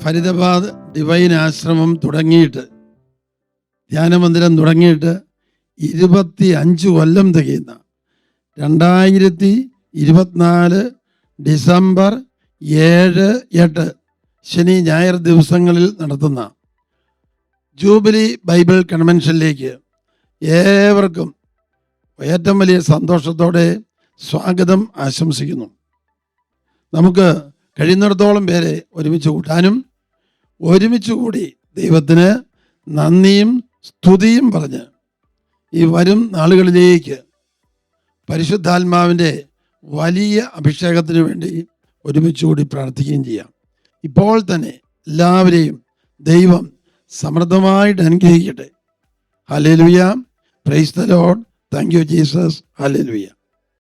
Faridabad divine ആശ്രമം തുടങ്ങിയിട്ട്, ധ്യാനമന്ദിരം തുടങ്ങിയിട്ട് 25 കൊല്ലം തികയുന്ന 2024 ഡിസംബർ 7, 8 ശനി ഞായർ ദിവസങ്ങളിൽ നടത്തുന്ന ജൂബിലി ബൈബിൾ കൺവെൻഷനിലേക്ക് ഏവർക്കും ഏറ്റവും വലിയ സന്തോഷത്തോടെ സ്വാഗതം ആശംസിക്കുന്നു. നമുക്ക് കഴിയുന്നിടത്തോളം പേരെ ഒരുമിച്ച് കൂട്ടാനും ഒരുമിച്ച് കൂടി ദൈവത്തിന് നന്ദിയും സ്തുതിയും പറഞ്ഞ് ഈ വരും നാളുകളിലേക്ക് പരിശുദ്ധാത്മാവിൻ്റെ വലിയ അഭിഷേകത്തിന് വേണ്ടി ഒരുമിച്ച് കൂടി പ്രാർത്ഥിക്കുകയും ചെയ്യാം. ഇപ്പോൾ തന്നെ എല്ലാവരെയും ദൈവം സമൃദ്ധമായിട്ട് അനുഗ്രഹിക്കട്ടെ. Hallelujah. Praise the Lord. Thank you Jesus. Hallelujah.